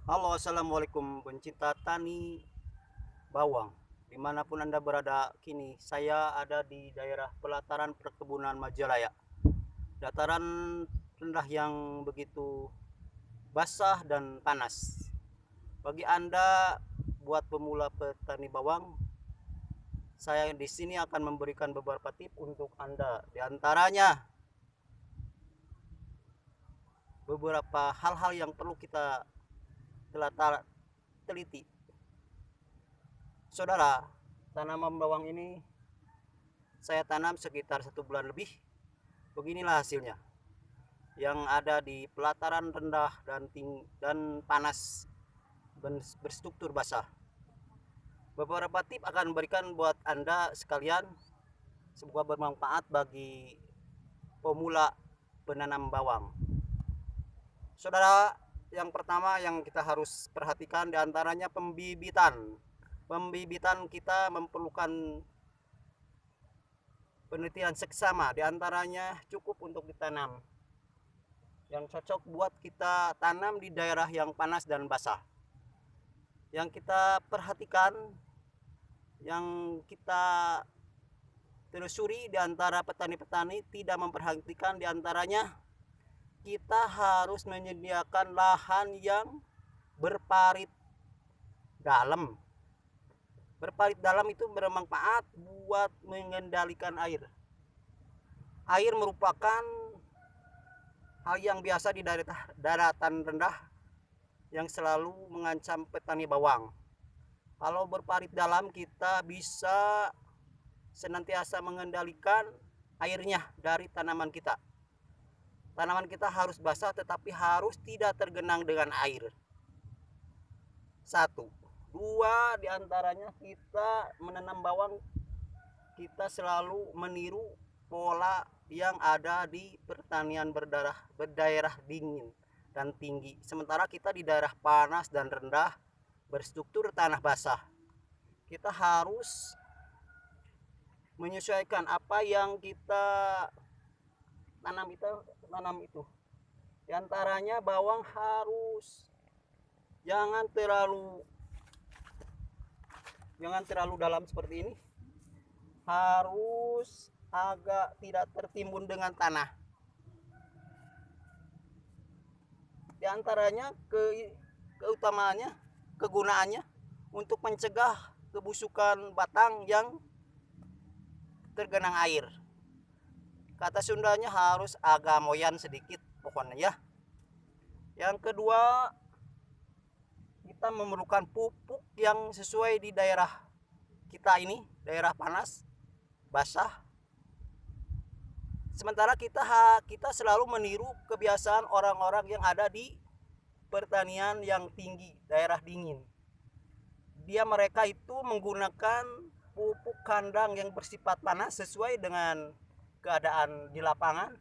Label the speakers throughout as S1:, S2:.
S1: Halo, assalamualaikum pencinta tani bawang. Dimanapun Anda berada kini, saya ada di daerah pelataran perkebunan Majalaya. Dataran rendah yang begitu basah dan panas. Bagi Anda buat pemula petani bawang, saya di sini akan memberikan beberapa tips untuk Anda. Di antaranya beberapa hal-hal yang perlu kita teliti. Saudara, tanaman bawang ini saya tanam sekitar 1 bulan lebih. Beginilah hasilnya yang ada di pelataran rendah dan panas berstruktur basah. Beberapa tip akan berikan buat Anda sekalian, semoga bermanfaat bagi pemula penanam bawang. Saudara, yang pertama yang kita harus perhatikan diantaranya pembibitan. Pembibitan kita memerlukan penelitian seksama, diantaranya cukup untuk ditanam yang cocok buat kita tanam di daerah yang panas dan basah. Yang kita perhatikan, yang kita telusuri di antara petani-petani tidak memperhatikan diantaranya kita harus menyediakan lahan yang berparit dalam. Berparit dalam itu bermanfaat buat mengendalikan air. Air merupakan hal yang biasa di daratan rendah yang selalu mengancam petani bawang. Kalau berparit dalam kita bisa senantiasa mengendalikan airnya dari tanaman kita. Tanaman kita harus basah tetapi harus tidak tergenang dengan air. Satu. Dua, diantaranya kita menanam bawang, kita selalu meniru pola yang ada di pertanian berdaerah dingin dan tinggi. Sementara kita di daerah panas dan rendah berstruktur tanah basah. Kita harus menyesuaikan apa yang kita tanam itu. Di antaranya bawang harus jangan terlalu dalam seperti ini. Harus agak tidak tertimbun dengan tanah. Di antaranya keutamaannya, kegunaannya untuk mencegah kebusukan batang yang tergenang air. Kata Sundanya harus agak moyan sedikit pokoknya ya. Yang kedua, kita memerlukan pupuk yang sesuai di daerah kita ini, daerah panas, basah. Sementara kita selalu meniru kebiasaan orang-orang yang ada di pertanian yang tinggi, daerah dingin. Mereka itu menggunakan pupuk kandang yang bersifat panas sesuai dengan keadaan di lapangan.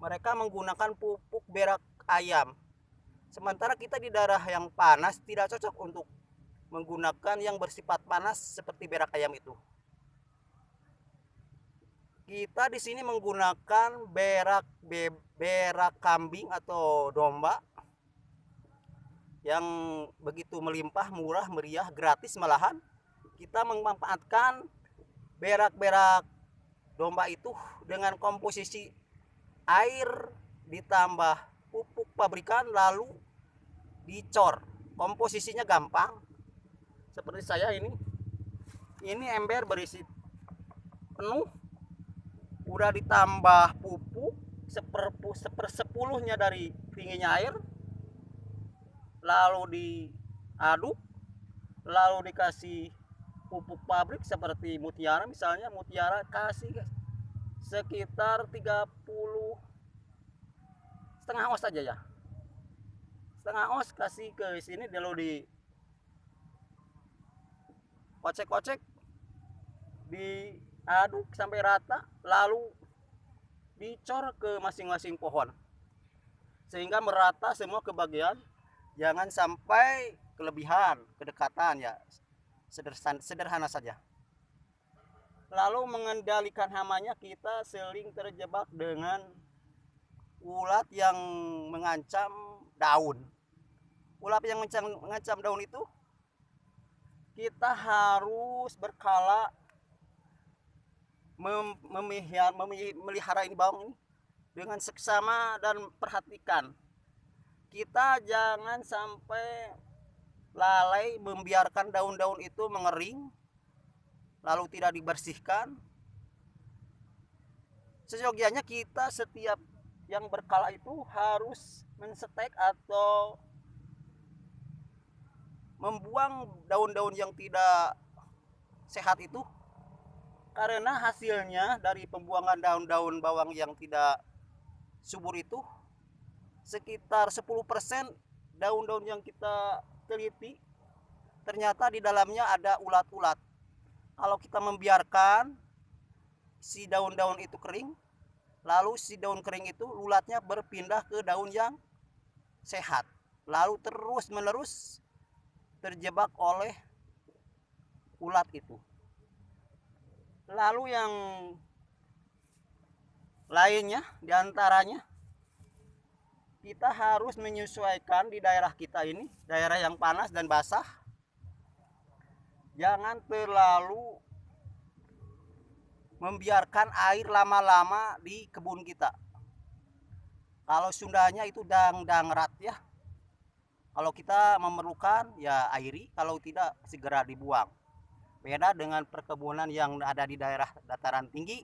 S1: Mereka menggunakan pupuk berak ayam. Sementara kita di daerah yang panas tidak cocok untuk menggunakan yang bersifat panas seperti berak ayam itu. Kita di sini menggunakan berak kambing atau domba yang begitu melimpah, murah, meriah, gratis malahan. Kita memanfaatkan berak-berak domba itu dengan komposisi air ditambah pupuk pabrikan lalu dicor. Komposisinya gampang. Seperti saya ini. Ini ember berisi penuh, udah ditambah pupuk sepersepuluhnya dari tingginya air, lalu diaduk, lalu dikasih pupuk pabrik seperti Mutiara, misalnya Mutiara kasih sekitar 30 setengah os saja ya, setengah os kasih ke sini, lalu di kocek-kocek, diaduk sampai rata, lalu dicor ke masing-masing pohon sehingga merata semua ke bagian, jangan sampai kelebihan kedekatan ya, sederhana saja. Lalu mengendalikan hamanya, kita sering terjebak dengan ulat yang mengancam daun. ulap yang mengancam daun itu, kita harus berkala memelihara ini bawang ini dengan seksama dan perhatikan. Kita jangan sampai lalai membiarkan daun-daun itu mengering lalu tidak dibersihkan. Seyogianya kita setiap yang berkala itu harus mensetek atau membuang daun-daun yang tidak sehat itu, karena hasilnya dari pembuangan daun-daun bawang yang tidak subur itu sekitar 10% daun-daun yang kita teliti ternyata di dalamnya ada ulat-ulat. Kalau kita membiarkan si daun-daun itu kering, lalu si daun kering itu ulatnya berpindah ke daun yang sehat, lalu terus menerus terjebak oleh ulat itu. Lalu yang lainnya diantaranya, kita harus menyesuaikan di daerah kita ini, daerah yang panas dan basah. Jangan terlalu membiarkan air lama-lama di kebun kita. Kalau Sundanya itu dangrat ya. Kalau kita memerlukan ya airi, kalau tidak segera dibuang. Beda dengan perkebunan yang ada di daerah dataran tinggi.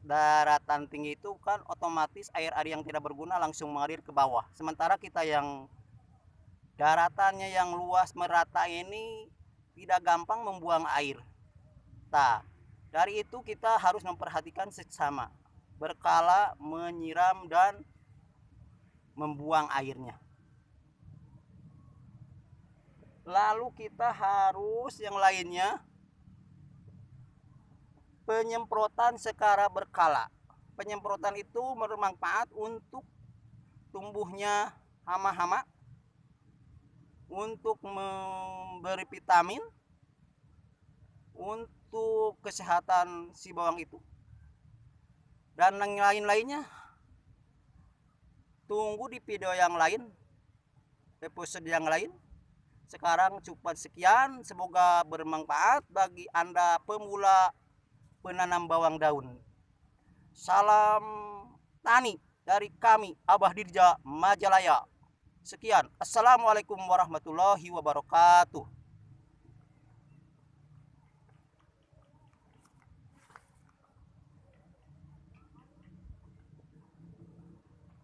S1: Daratan tinggi itu kan otomatis air-air yang tidak berguna langsung mengalir ke bawah. Sementara kita yang daratannya yang luas merata ini tidak gampang membuang air. Nah, dari itu kita harus memperhatikan seksama, berkala menyiram dan membuang airnya. Lalu kita harus yang lainnya, penyemprotan secara berkala. Penyemprotan itu bermanfaat untuk tumbuhnya hama-hama, untuk memberi vitamin, untuk kesehatan si bawang itu, dan yang lain-lainnya. Tunggu di video yang lain, episode yang lain. Sekarang cukup sekian, semoga bermanfaat bagi Anda pemula penanam bawang daun. Salam tani dari kami Abah Dirja Majalaya. Sekian, assalamualaikum warahmatullahi wabarakatuh.